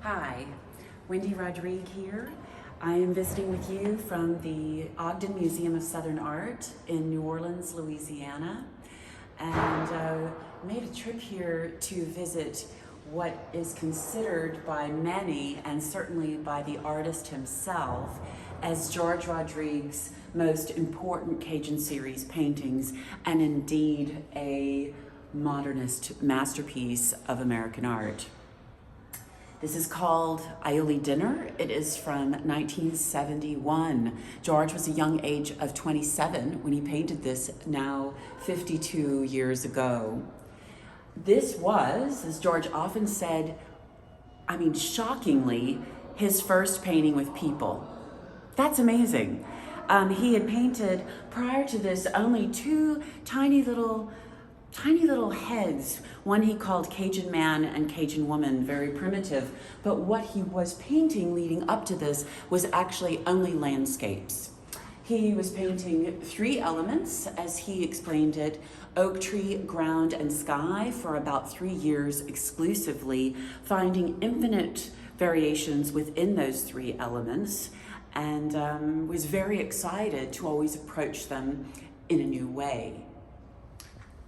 Hi, Wendy Rodrigue here. I am visiting with you from the Ogden Museum of Southern Art in New Orleans, Louisiana, and made a trip here to visit what is considered by many, and certainly by the artist himself, as George Rodrigue's most important Cajun series paintings, and indeed a modernist masterpiece of American art. This is called Aioli Dinner. It is from 1971. George was a young age of 27 when he painted this, now 52 years ago. This was, as George often said, shockingly, his first painting with people. That's amazing. He had painted, prior to this, only two tiny little heads. One he called Cajun Man and Cajun Woman, very primitive. But what he was painting leading up to this was actually only landscapes. He was painting three elements, as he explained it: oak tree, ground, and sky, for about 3 years exclusively, finding infinite variations within those three elements, and was very excited to always approach them in a new way.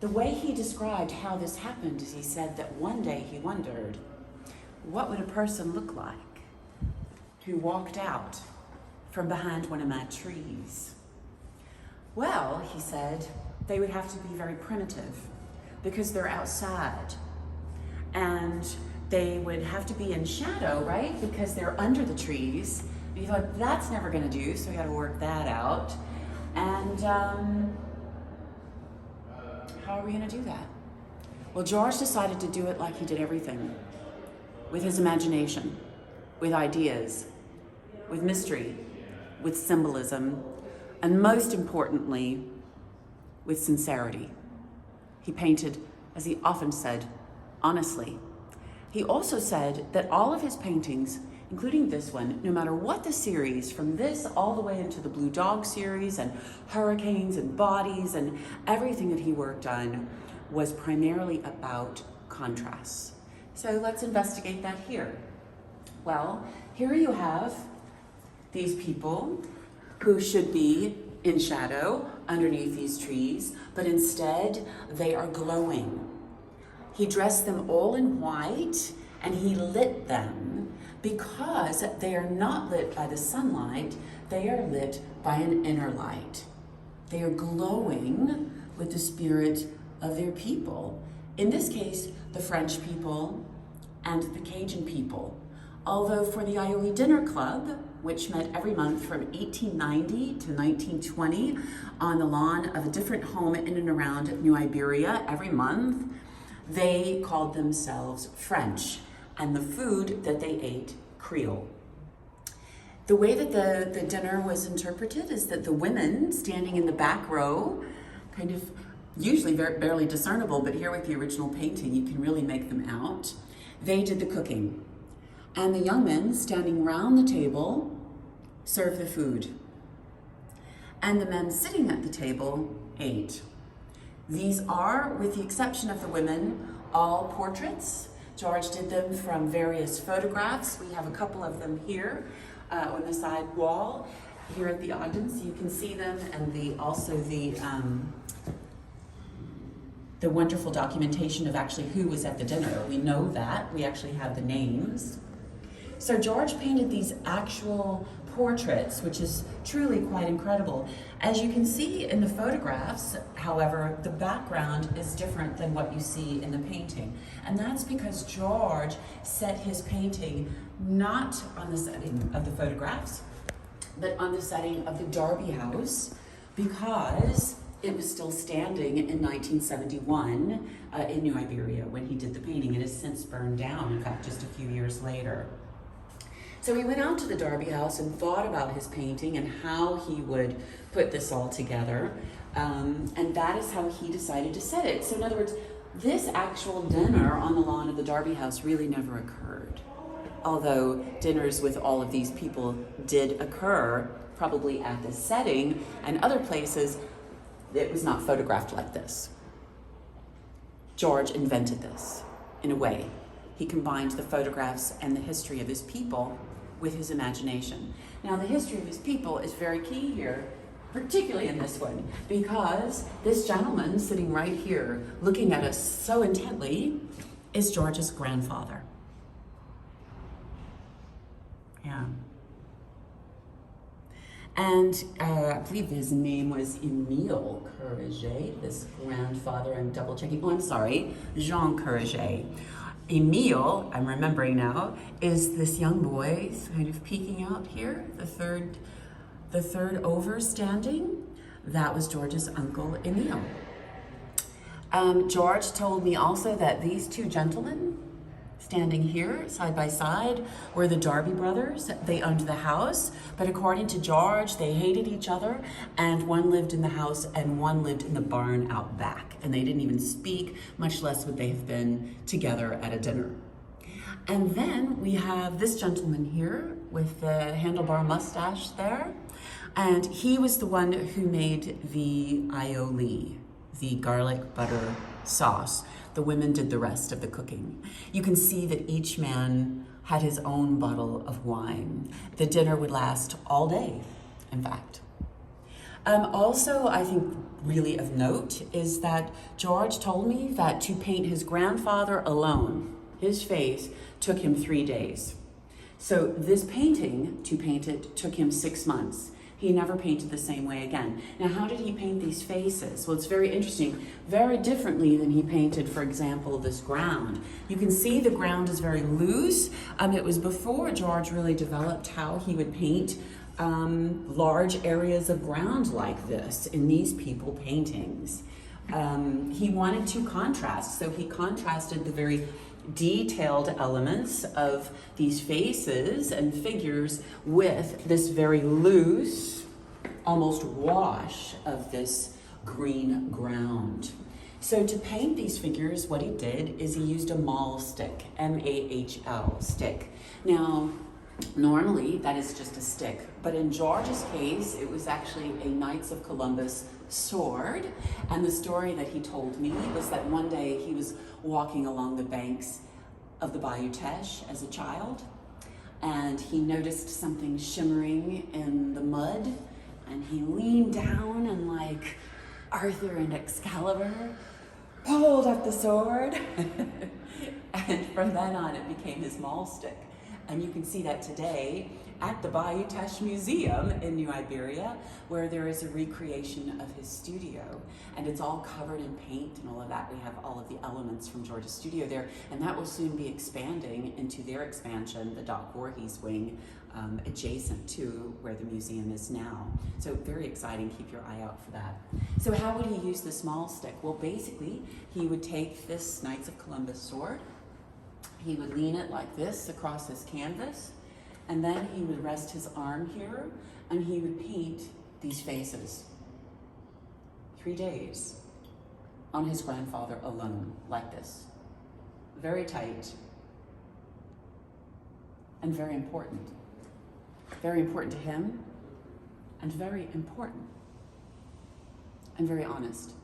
The way he described how this happened is he said that one day he wondered, what would a person look like who walked out from behind one of my trees? Well, he said, they would have to be very primitive because they're outside, and they would have to be in shadow, right? Because they're under the trees. And he thought, that's never gonna do, so we gotta work that out. And how are we gonna do that? Well, George decided to do it like he did everything, with his imagination, with ideas, with mystery, with symbolism, and most importantly, with sincerity. He painted, as he often said, honestly. He also said that all of his paintings, including this one, no matter what the series, from this all the way into the Blue Dog series and Hurricanes and Bodies and everything that he worked on, was primarily about contrasts. So let's investigate that here. Well, here you have these people who should be in shadow underneath these trees, but instead they are glowing. He dressed them all in white and he lit them because they are not lit by the sunlight, they are lit by an inner light. They are glowing with the spirit of their people. In this case, the French people and the Cajun people. Although for the Aioli Dinner Club, which met every month from 1890 to 1920 on the lawn of a different home in and around New Iberia every month, they called themselves French, and the food that they ate, Creole. The way that the dinner was interpreted is that the women standing in the back row, kind of usually barely discernible, but here with the original painting, you can really make them out. They did the cooking. And the young men standing round the table served the food. And the men sitting at the table ate. These are, with the exception of the women, all portraits. George did them from various photographs. We have a couple of them here on the side wall here at the Ogden, so you can see them, and also the wonderful documentation of actually who was at the dinner. We know that. We actually have the names. So George painted these actual portraits, which is truly quite incredible. As you can see in the photographs, however, the background is different than what you see in the painting. And that's because George set his painting not on the setting of the photographs, but on the setting of the Darby House, because it was still standing in 1971 in New Iberia when he did the painting. It has since burned down, in fact, just a few years later. So he went out to the Darby House and thought about his painting and how he would put this all together. And that is how he decided to set it. So in other words, this actual dinner on the lawn of the Darby House really never occurred. Although dinners with all of these people did occur, probably at this setting, and other places, it was not photographed like this. George invented this, in a way. he combined the photographs and the history of his people with his imagination. Now, the history of his people is very key here, particularly in this one, because this gentleman sitting right here, looking at us so intently, is George's grandfather. Yeah. And I believe his name was Emil Curry, this grandfather. I'm double checking. Oh, I'm sorry, Jean Curry. Emil, I'm remembering now, is this young boy kind of peeking out here, the third over standing. That was George's uncle, Emil. George told me also that these two gentlemen standing here side by side were the Darby brothers. They owned the house, but according to George, they hated each other, and one lived in the house and one lived in the barn out back, and they didn't even speak, much less would they have been together at a dinner. And then we have this gentleman here with the handlebar mustache there, and he was the one who made the aioli, the garlic butter sauce. The women did the rest of the cooking. You can see that each man had his own bottle of wine. The dinner would last all day, in fact. Also, I think really of note is that George told me that to paint his grandfather alone, his face, took him 3 days. So this painting, to paint it, took him 6 months. He never painted the same way again. Now, how did he paint these faces? Well, it's very interesting, very differently than he painted, for example, this ground. You can see the ground is very loose. It was before George really developed how he would paint large areas of ground like this in these people paintings. He wanted to contrast, so he contrasted the very detailed elements of these faces and figures with this very loose, almost wash of this green ground. So to paint these figures, what he did is he used a mahl stick, M-A-H-L, stick. Now, normally that is just a stick, but in George's case, it was actually a Knights of Columbus sword. And the story that he told me was that one day he was walking along the banks of the Bayou Teche as a child, and he noticed something shimmering in the mud, and he leaned down and, like Arthur and Excalibur, pulled up the sword. And from then on it became his mahl stick. And you can see that today at the Bayou Teche Museum in New Iberia, where there is a recreation of his studio. And it's all covered in paint and all of that. We have all of the elements from George's studio there. And that will soon be expanding into their expansion, the Doc Voorhees wing, adjacent to where the museum is now. So very exciting, keep your eye out for that. So how would he use the mahl stick? Well, basically, he would take this Knights of Columbus sword, he would lean it like this across his canvas, and then he would rest his arm here, and he would paint these faces. 3 days on his grandfather alone, like this. Very tight and very important. Very important to him, and very important, and very honest.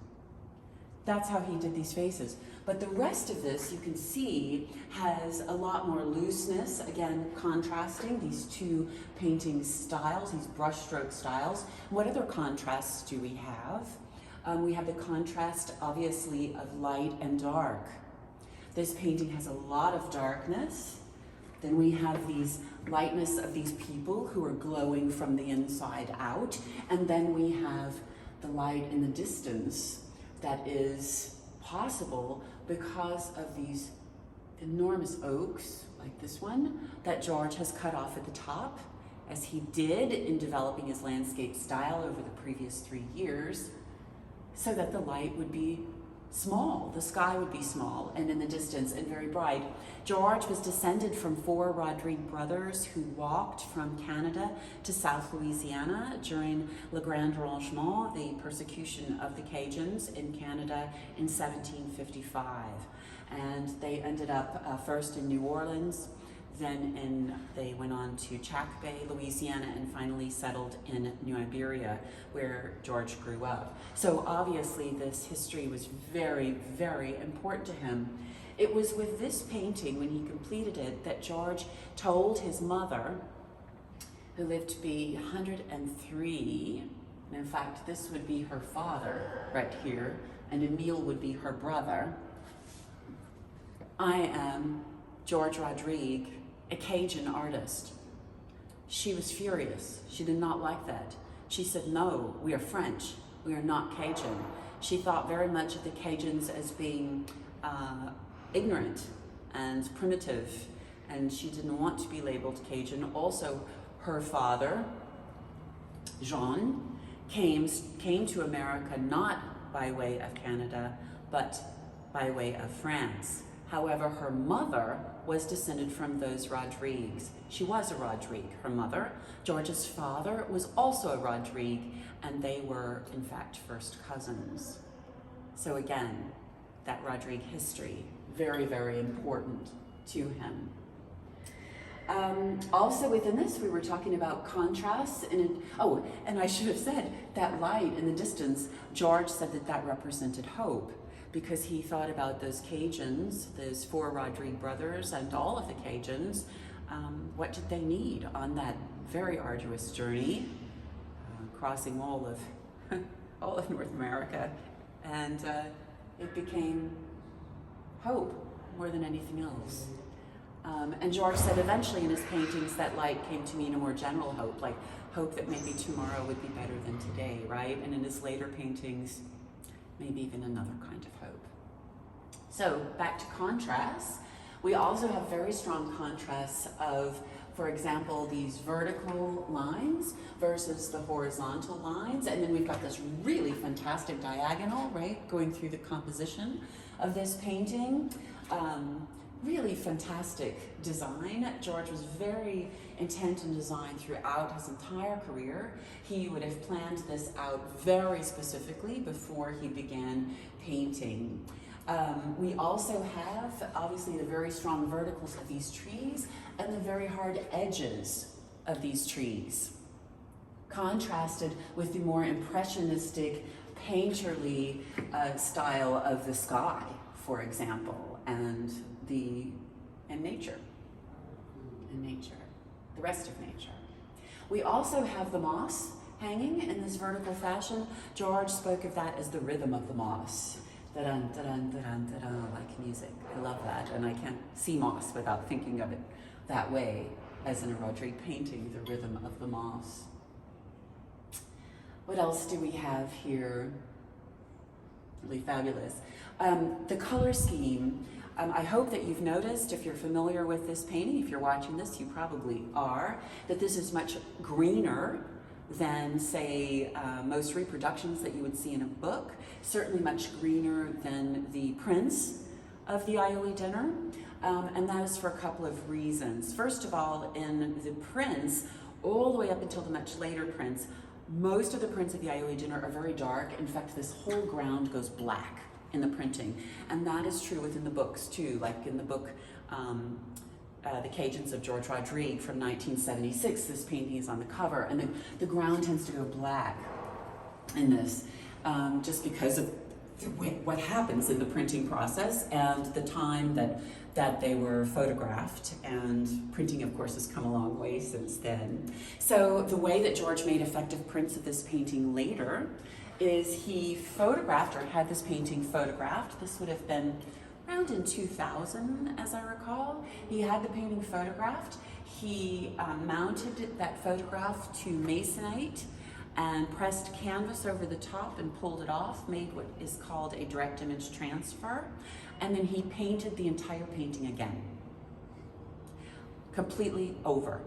That's how he did these faces. But the rest of this, you can see, has a lot more looseness, again, contrasting these two painting styles, these brushstroke styles. What other contrasts do we have? We have the contrast, obviously, of light and dark. This painting has a lot of darkness. Then we have these lightness of these people who are glowing from the inside out. And then we have the light in the distance that is possible because of these enormous oaks, like this one, that George has cut off at the top, as he did in developing his landscape style over the previous 3 years, so that the light would be small, the sky would be small and in the distance and very bright. George was descended from 4 Rodrigue brothers who walked from Canada to South Louisiana during Le Grand Rangement, the persecution of the Cajuns in Canada in 1755. And they ended up first in New Orleans, They went on to Chack Bay, Louisiana, and finally settled in New Iberia, where George grew up. So obviously this history was very, very important to him. It was with this painting, when he completed it, that George told his mother, who lived to be 103, and in fact this would be her father right here, and Emil would be her brother, "I am George Rodrigue, a Cajun artist." She was furious. She did not like that. She said, "No, we are French. We are not Cajun." She thought very much of the Cajuns as being ignorant and primitive, and she didn't want to be labeled Cajun. Also, her father, Jean, came to America not by way of Canada, but by way of France. However, her mother was descended from those Rodrigues. She was a Rodrigue, her mother. George's father was also a Rodrigue, and they were, in fact, first cousins. So again, that Rodrigue history, very, very important to him. Also within this, we were talking about contrasts. And I should have said, that light in the distance, George said that that represented hope, because he thought about those Cajuns, those 4 Rodrigue brothers, and all of the Cajuns. What did they need on that very arduous journey, crossing all of North America? And it became hope more than anything else. And George said eventually in his paintings that light came to mean a more general hope, like hope that maybe tomorrow would be better than today, right? And in his later paintings, maybe even another kind of hope. So back to contrasts. We also have very strong contrasts of, for example, these vertical lines versus the horizontal lines. And then we've got this really fantastic diagonal, right, going through the composition of this painting. Really fantastic design. George was very intent in design throughout his entire career. He would have planned this out very specifically before he began painting. We also have, obviously, the very strong verticals of these trees and the very hard edges of these trees, contrasted with the more impressionistic, painterly style of the sky, for example, and nature, the rest of nature. We also have the moss hanging in this vertical fashion. George spoke of that as the rhythm of the moss. Da-dun, da-dun, da-dun, da-dun, like music. I love that, and I can't see moss without thinking of it that way, as in a Rodrigue painting, the rhythm of the moss. What else do we have here? Really fabulous. The color scheme. I hope that you've noticed, if you're familiar with this painting, if you're watching this, you probably are, that this is much greener than, say, most reproductions that you would see in a book. Certainly much greener than the prints of the Aioli Dinner, and that is for a couple of reasons. First of all, in the prints, all the way up until the much later prints, most of the prints of the Aioli Dinner are very dark. In fact, this whole ground goes black in the printing, and that is true within the books too. Like in the book, The Cajuns of George Rodrigue from 1976, this painting is on the cover, and the ground tends to go black in this, just because of what happens in the printing process and the time that they were photographed, and printing, of course, has come a long way since then. So the way that George made effective prints of this painting later is he photographed, or had this painting photographed. This would have been around in 2000, as I recall. He had the painting photographed. He mounted that photograph to masonite and pressed canvas over the top and pulled it off, made what is called a direct image transfer, and then he painted the entire painting again, completely over.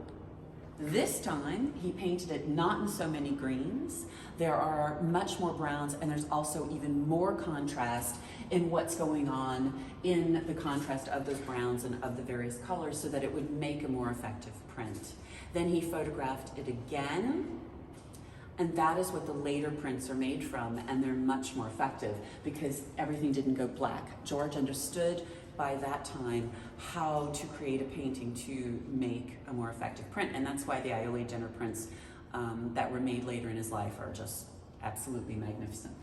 This time, he painted it not in so many greens. There are much more browns, and there's also even more contrast in what's going on in the contrast of those browns and of the various colors, so that it would make a more effective print. Then he photographed it again, and that is what the later prints are made from, and they're much more effective because everything didn't go black. George understood by that time how to create a painting to make a more effective print. And that's why the Aioli Dinner prints that were made later in his life are just absolutely magnificent.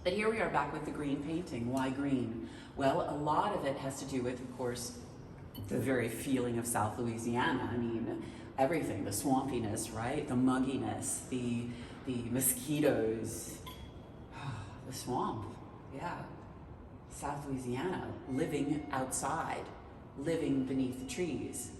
But here we are back with the green painting. Why green? Well, a lot of it has to do with, of course, the very feeling of South Louisiana. I mean, everything, the swampiness, right? The mugginess, the mosquitoes, the swamp, yeah. South Louisiana, living outside, living beneath the trees.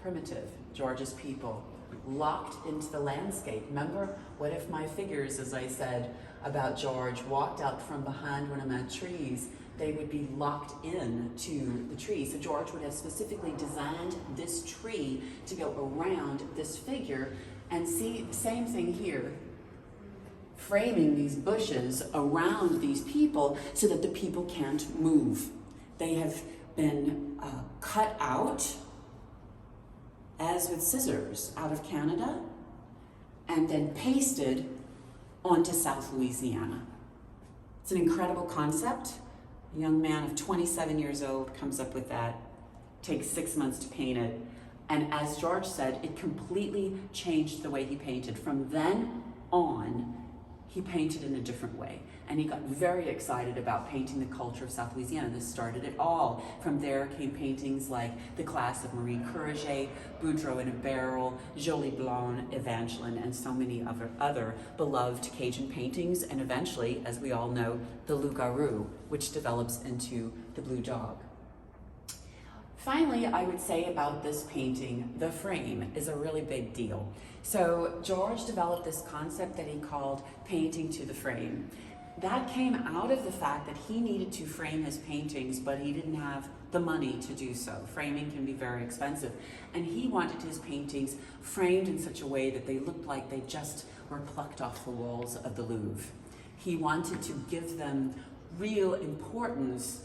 Primitive, George's people, locked into the landscape. Remember, what if my figures, as I said about George, walked out from behind one of my trees? They would be locked in to the tree. So George would have specifically designed this tree to go around this figure. And see, same thing here, framing these bushes around these people so that the people can't move. They have been cut out, as with scissors, out of Canada, and then pasted onto South Louisiana. It's an incredible concept. A young man of 27 years old comes up with that, takes 6 months to paint it, and as George said, it completely changed the way he painted. From then on, he painted in a different way, and he got very excited about painting the culture of South Louisiana. This started it all. From there came paintings like the class of Emil Curry, Boudreaux in a Barrel, Jolie Blanc, Evangeline, and so many other beloved Cajun paintings, and eventually, as we all know, the loup-garou, which develops into the blue dog. Finally, I would say about this painting, the frame is a really big deal. So George developed this concept that he called painting to the frame. That came out of the fact that he needed to frame his paintings, but he didn't have the money to do so. Framing can be very expensive. And he wanted his paintings framed in such a way that they looked like they just were plucked off the walls of the Louvre. He wanted to give them real importance,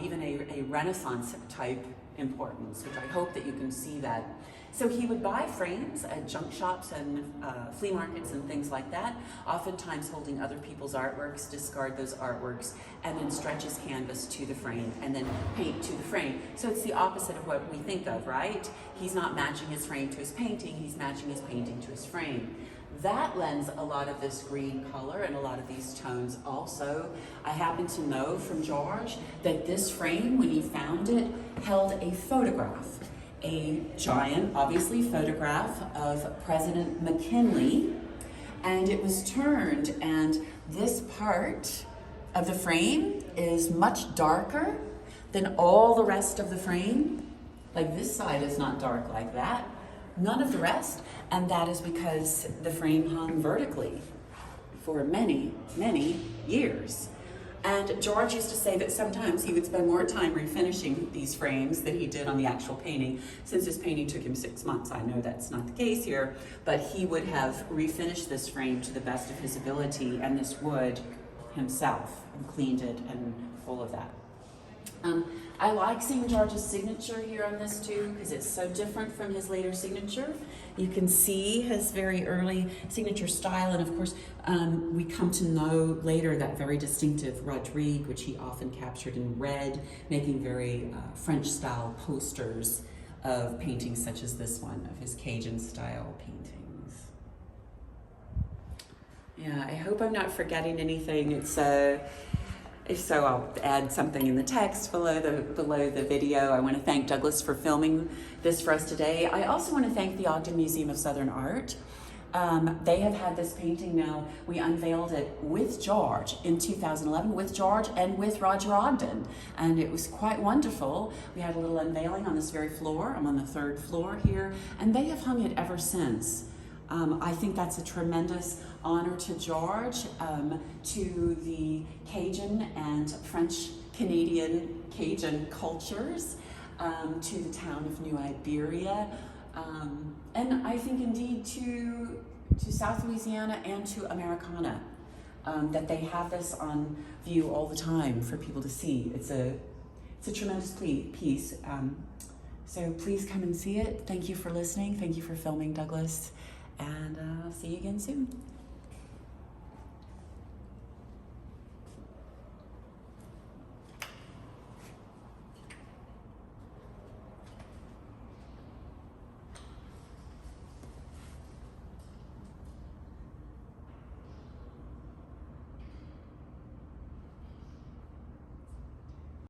even a Renaissance type importance, which I hope that you can see that. So he would buy frames at junk shops and flea markets and things like that, oftentimes holding other people's artworks, discard those artworks, and then stretch his canvas to the frame and then paint to the frame. So it's the opposite of what we think of, right? He's not matching his frame to his painting, he's matching his painting to his frame. That lends a lot of this green color and a lot of these tones also. I happen to know from George that this frame, when he found it, held a photograph. A giant, obviously, photograph of President McKinley, and it was turned, and this part of the frame is much darker than all the rest of the frame. Like this side is not dark like that, none of the rest, and that is because the frame hung vertically for many, many years. And George used to say that sometimes he would spend more time refinishing these frames than he did on the actual painting, since this painting took him 6 months. I know that's not the case here, but he would have refinished this frame to the best of his ability and this wood himself, and cleaned it and full of that. I like seeing George's signature here on this too, because it's so different from his later signature. You can see his very early signature style, and of course, we come to know later that very distinctive Rodrigue, which he often captured in red, making very French-style posters of paintings such as this one, of his Cajun-style paintings. Yeah, I hope I'm not forgetting anything. If so, I'll add something in the text below the video. I want to thank Douglas for filming this for us today. I also want to thank the Ogden Museum of Southern Art. They have had this painting now. We unveiled it with George in 2011, with George and with Roger Ogden, and it was quite wonderful. We had a little unveiling on this very floor. I'm on the 3rd floor here, and they have hung it ever since. I think that's a tremendous honor to George, to the Cajun and French-Canadian Cajun cultures, to the town of New Iberia, and I think indeed to South Louisiana and to Americana, that they have this on view all the time for people to see. It's a tremendous piece. So please come and see it. Thank you for listening. Thank you for filming, Douglas. And I'll see you again soon.